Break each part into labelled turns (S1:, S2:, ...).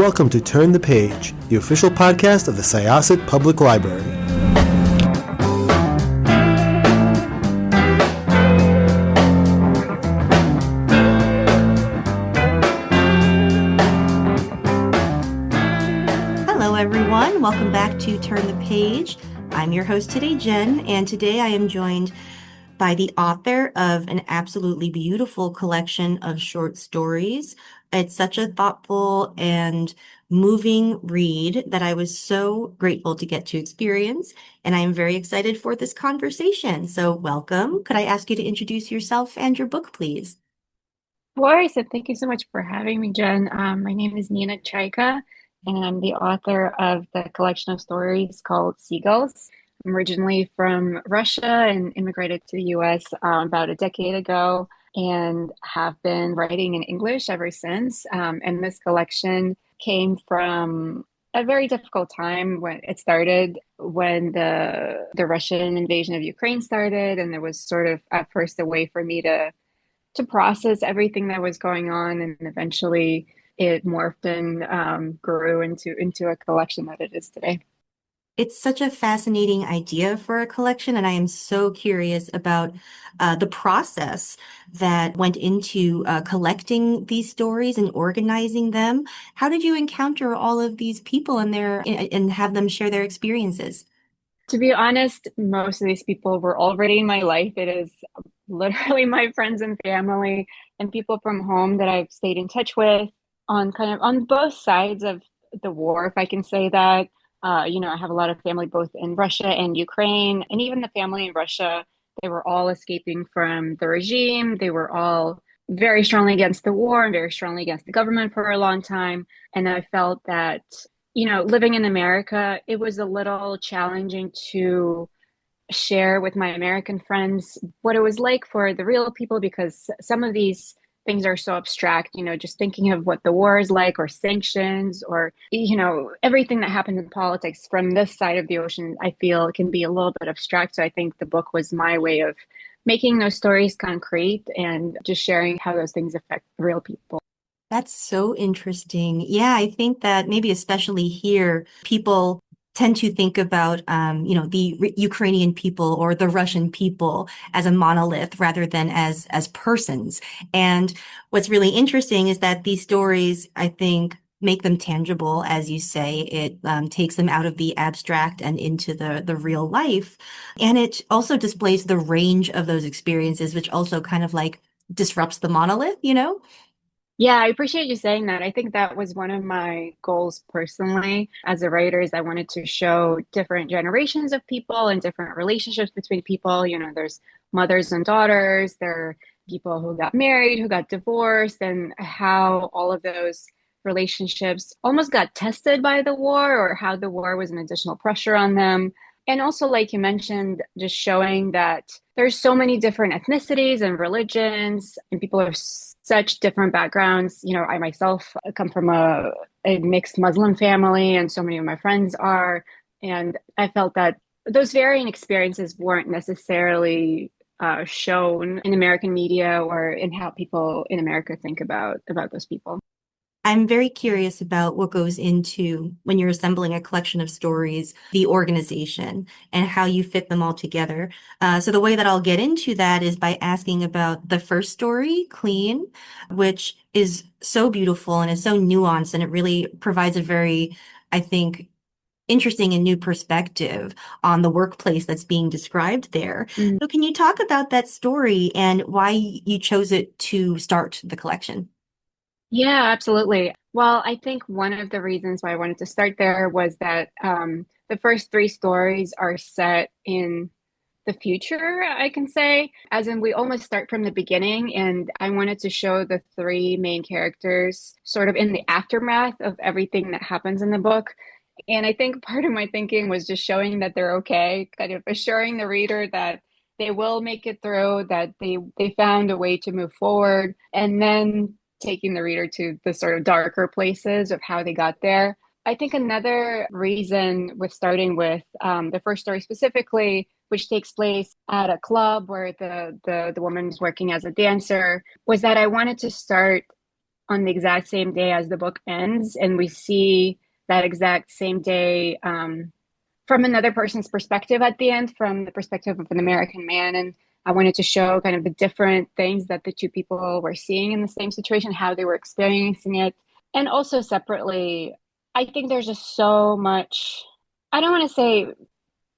S1: welcome to Turn the Page, the official podcast of the Syosset Public Library.
S2: Hello everyone, welcome back to Turn the Page. I'm your host today, Jen, and today I am joined by the author of an absolutely beautiful collection of short stories. It's such a thoughtful and moving read that I was so grateful to get to experience, and I am very excited for this conversation. So welcome. Could I ask you to introduce yourself and your book, please?
S3: Of course, and thank you so much for having me, Jen. My name is Chayka, and I'm the author of the collection of stories called SEAGULLS. I'm originally from Russia and immigrated to the US about a decade ago and have been writing in English ever since. And this collection came from a very difficult time when it started, when the Russian invasion of Ukraine started, and there was sort of at first a way for me to process everything that was going on, and eventually it morphed and grew into a collection that it is today.
S2: It's such a fascinating idea for a collection, and I am so curious about the process that went into collecting these stories and organizing them. How did you encounter all of these people and have them share their experiences?
S3: To be honest, most of these people were already in my life. It is literally my friends and family and people from home that I've stayed in touch with on kind of on both sides of the war, if I can say that. I have a lot of family both in Russia and Ukraine, and even the family in Russia, they were all escaping from the regime. They were all very strongly against the war and very strongly against the government for a long time. And I felt that, living in America, it was a little challenging to share with my American friends what it was like for the real people, because some of these things are so abstract, just thinking of what the war is like, or sanctions, or, everything that happens in politics from this side of the ocean, I feel can be a little bit abstract. So I think the book was my way of making those stories concrete and just sharing how those things affect real people.
S2: That's so interesting. Yeah, I think that maybe especially here, people tend to think about, the Ukrainian people or the Russian people as a monolith rather than as persons. And what's really interesting is that these stories, I think, make them tangible, as you say. It takes them out of the abstract and into the real life. And it also displays the range of those experiences, which also kind of like disrupts the monolith, you know?
S3: Yeah, I appreciate you saying that. I think that was one of my goals personally as a writer is I wanted to show different generations of people and different relationships between people. There's mothers and daughters, there are people who got married, who got divorced, and how all of those relationships almost got tested by the war, or how the war was an additional pressure on them. And also, like you mentioned, just showing that there's so many different ethnicities and religions, and people have such different backgrounds. I myself come from a mixed Muslim family, and so many of my friends are. And I felt that those varying experiences weren't necessarily shown in American media or in how people in America think about those people.
S2: I'm very curious about what goes into when you're assembling a collection of stories, the organization, and how you fit them all together. So the way that I'll get into that is by asking about the first story, Clean, which is so beautiful and is so nuanced, and it really provides a very, I think, interesting and new perspective on the workplace that's being described there.
S3: Mm.
S2: So can you talk about that story and why you chose it to start the collection?
S3: Yeah, absolutely. Well, I think one of the reasons why I wanted to start there was that the first three stories are set in the future, I can say, as in we almost start from the beginning. And I wanted to show the three main characters sort of in the aftermath of everything that happens in the book. And I think part of my thinking was just showing that they're okay, kind of assuring the reader that they will make it through, that they found a way to move forward, and then taking the reader to the sort of darker places of how they got there. I think another reason with starting with the first story specifically, which takes place at a club where the woman's working as a dancer, was that I wanted to start on the exact same day as the book ends, and we see that exact same day from another person's perspective at the end, from the perspective of an American man. And I wanted to show kind of the different things that the two people were seeing in the same situation, how they were experiencing it. And also separately, I think there's just so much, I don't want to say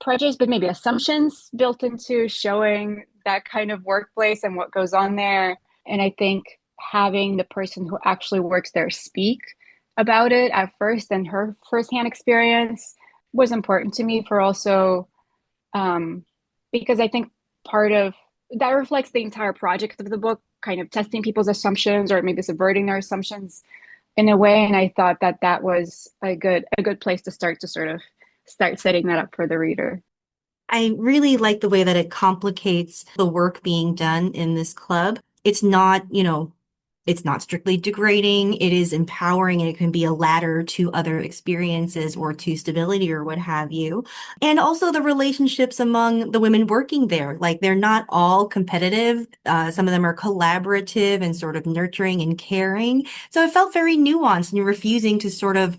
S3: prejudice, but maybe assumptions built into showing that kind of workplace and what goes on there. And I think having the person who actually works there speak about it at first and her firsthand experience was important to me for also because I think part of that reflects the entire project of the book, kind of testing people's assumptions or maybe subverting their assumptions in a way. And I thought that that was a good place to start to sort of start setting that up for the reader.
S2: I really like the way that it complicates the work being done in this club. It's not, it's not strictly degrading. It is empowering and it can be a ladder to other experiences or to stability or what have you. And also the relationships among the women working there. Like they're not all competitive. Some of them are collaborative and sort of nurturing and caring. So it felt very nuanced and refusing to sort of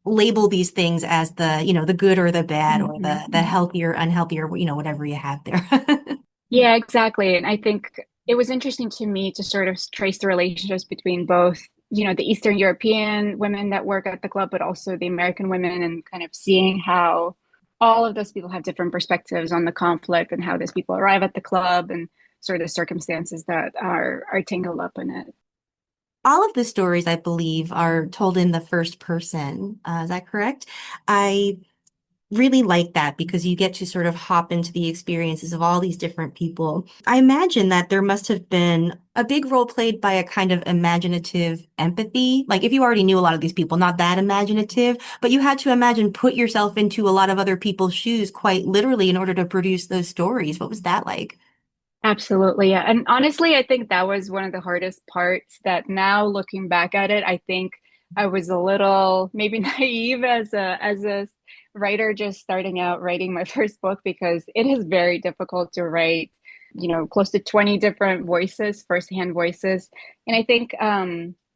S2: label these things as the good or the bad or the healthier, unhealthier, whatever you have there.
S3: Yeah, exactly. And I think it was interesting to me to sort of trace the relationships between both, the Eastern European women that work at the club, but also the American women, and kind of seeing how all of those people have different perspectives on the conflict and how those people arrive at the club and sort of the circumstances that are tangled up in it.
S2: All of the stories, I believe, are told in the first person. Is that correct? I really like that because you get to sort of hop into the experiences of all these different people. I imagine that there must have been a big role played by a kind of imaginative empathy. Like if you already knew a lot of these people, not that imaginative, but you had to imagine, put yourself into a lot of other people's shoes quite literally in order to produce those stories. What was that like?
S3: Absolutely, yeah. And honestly, I think that was one of the hardest parts that now looking back at it, I think I was a little maybe naive as a writer just starting out writing my first book because it is very difficult to write, close to 20 different voices, firsthand voices. And I think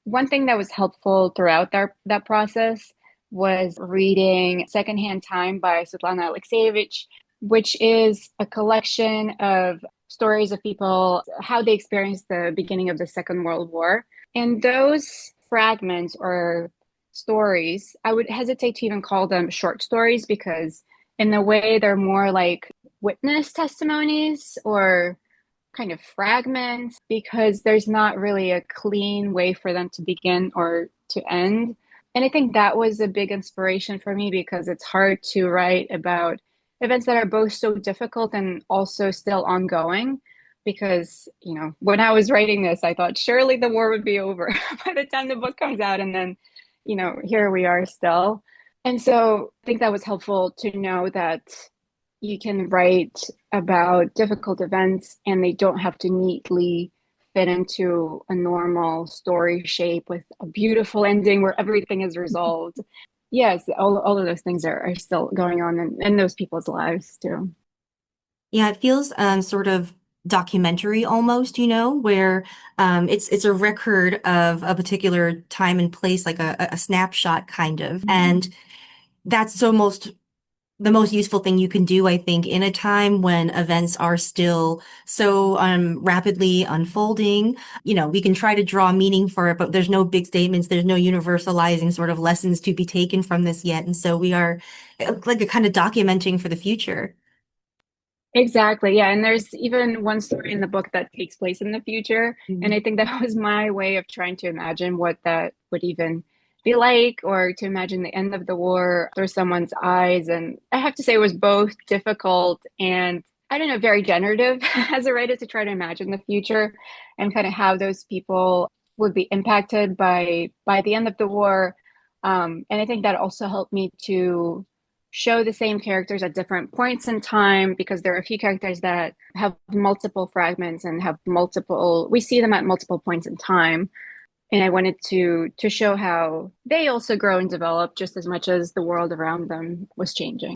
S3: one thing that was helpful throughout that process was reading Secondhand Time by Svetlana Alexievich, which is a collection of stories of people, how they experienced the beginning of the Second World War. And those fragments or stories, I would hesitate to even call them short stories because, in a way, they're more like witness testimonies or kind of fragments because there's not really a clean way for them to begin or to end. And I think that was a big inspiration for me because it's hard to write about events that are both so difficult and also still ongoing. Because, when I was writing this, I thought surely the war would be over by the time the book comes out. And then, here we are still. And so I think that was helpful to know that you can write about difficult events and they don't have to neatly fit into a normal story shape with a beautiful ending where everything is resolved. Yes, all of those things are still going on in those people's lives too.
S2: Yeah, it feels sort of documentary almost, where it's a record of a particular time and place, like a snapshot kind of. And that's almost the most useful thing you can do, I think, in a time when events are still so rapidly unfolding. We can try to draw meaning for it, but there's no big statements. There's no universalizing sort of lessons to be taken from this yet. And so we are like a kind of documenting for the future.
S3: Exactly. Yeah. And there's even one story in the book that takes place in the future. And I think that was my way of trying to imagine what that would even be like, or to imagine the end of the war through someone's eyes. And I have to say, it was both difficult and, I don't know, very generative as a writer to try to imagine the future and kind of how those people would be impacted by the end of the war. And I think that also helped me to show the same characters at different points in time because there are a few characters that have multiple fragments and have multiple, we see them at multiple points in time. And I wanted to show how they also grow and develop just as much as the world around them was changing.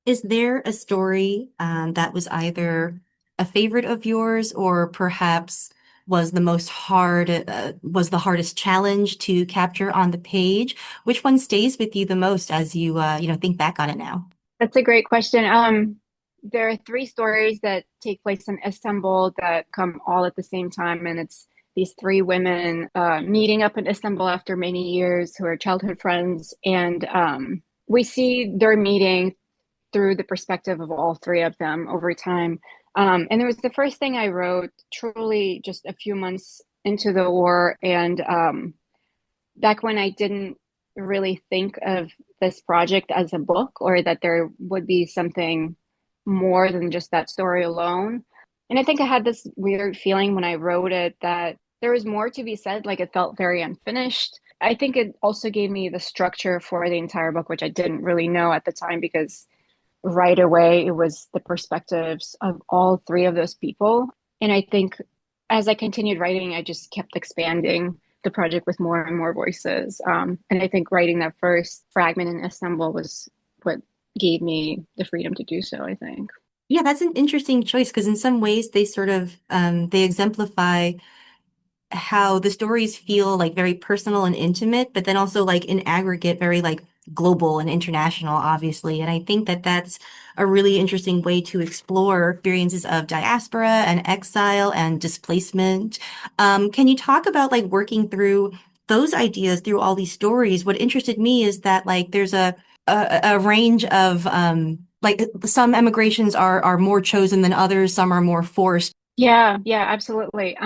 S2: Is there a story that was either a favorite of yours or perhaps was the hardest challenge to capture on the page? Which one stays with you the most as you, think back on it now?
S3: That's a great question. There are three stories that take place in Istanbul that come all at the same time, and it's these three women meeting up in Istanbul after many years who are childhood friends, and we see their meeting through the perspective of all three of them over time. And it was the first thing I wrote truly just a few months into the war, and back when I didn't really think of this project as a book or that there would be something more than just that story alone. And I think I had this weird feeling when I wrote it that there was more to be said, like it felt very unfinished. I think it also gave me the structure for the entire book, which I didn't really know at the time because right away it was the perspectives of all three of those people. And I think as I continued writing, I just kept expanding the project with more and more voices. And I think writing that first fragment in Istanbul was what gave me the freedom to do so, I think.
S2: Yeah, that's an interesting choice because in some ways they sort of they exemplify how the stories feel like very personal and intimate, but then also like in aggregate, very like global and international, obviously. And I think that that's a really interesting way to explore experiences of diaspora and exile and displacement. Can you talk about like working through those ideas through all these stories? What interested me is that like there's a range of like some emigrations are more chosen than others, some are more forced.
S3: Yeah, absolutely.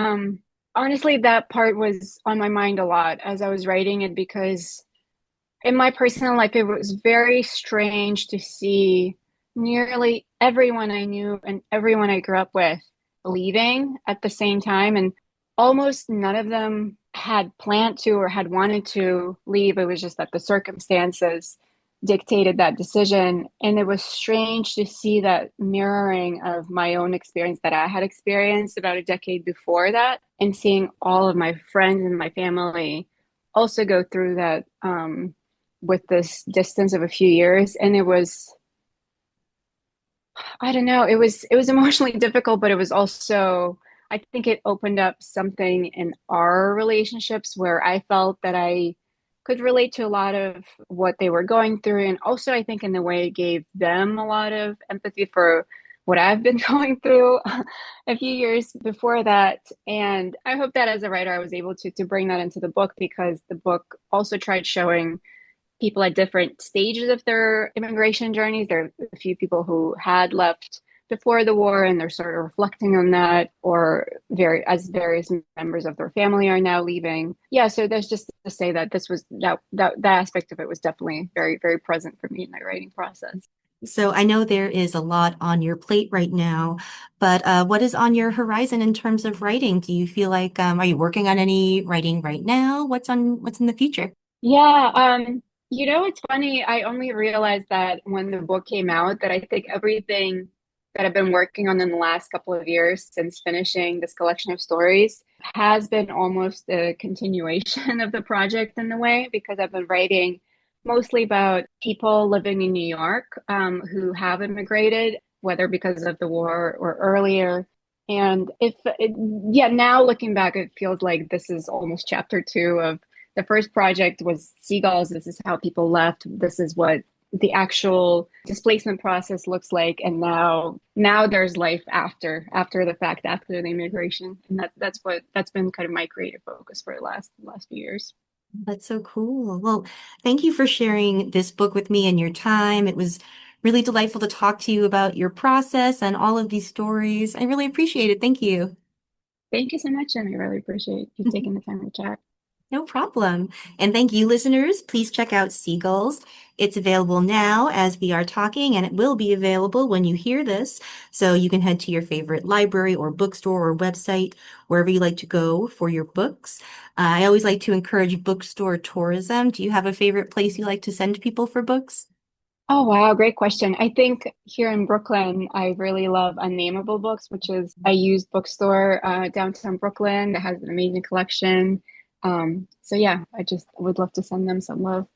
S3: Honestly, that part was on my mind a lot as I was writing it because in my personal life, it was very strange to see nearly everyone I knew and everyone I grew up with leaving at the same time. And almost none of them had planned to or had wanted to leave. It was just that the circumstances dictated that decision. And it was strange to see that mirroring of my own experience that I had experienced about a decade before that, and seeing all of my friends and my family also go through that with this distance of a few years. And it was, I don't know, it was emotionally difficult, but it was also, I think it opened up something in our relationships where I felt that I could relate to a lot of what they were going through. And also, I think in the way it gave them a lot of empathy for what I've been going through a few years before that. And I hope that as a writer, I was able to bring that into the book because the book also tried showing people at different stages of their immigration journeys. There are a few people who had left before the war and they're sort of reflecting on that, or various members of their family are now leaving. Yeah, so there's just to say that this was that aspect of it was definitely very, very present for me in my writing process.
S2: So I know there is a lot on your plate right now, but what is on your horizon in terms of writing? Do you feel like are you working on any writing right now? What's in the future?
S3: Yeah, it's funny. I only realized that when the book came out that I think everything that I've been working on in the last couple of years since finishing this collection of stories has been almost a continuation of the project in a way, because I've been writing mostly about people living in New York who have immigrated, whether because of the war or earlier. And yeah, now looking back, it feels like this is almost chapter two of the first project was Seagulls. This is how people left. This is what the actual displacement process looks like. And now there's life after the fact, after the immigration. And that's been kind of my creative focus for the last few years.
S2: That's so cool. Well, thank you for sharing this book with me and your time. It was really delightful to talk to you about your process and all of these stories. I really appreciate it. Thank you.
S3: Thank you so much, and I really appreciate you taking the time to chat.
S2: No problem. And thank you, listeners. Please check out Seagulls. It's available now as we are talking, and it will be available when you hear this. So you can head to your favorite library or bookstore or website, wherever you like to go for your books. I always like to encourage bookstore tourism. Do you have a favorite place you like to send people for books?
S3: Oh, wow, great question. I think here in Brooklyn, I really love Unnameable Books, which is a used bookstore downtown Brooklyn that has an amazing collection. So yeah, I just would love to send them some love.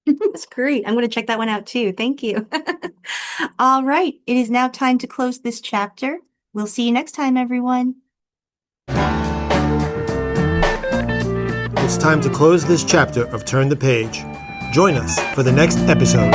S2: That's great. I'm going to check that one out too. Thank you. All right. It is now time to close this chapter. We'll see you next time, everyone.
S1: it's time to close this chapter of Turn the Page. Join us for the next episode.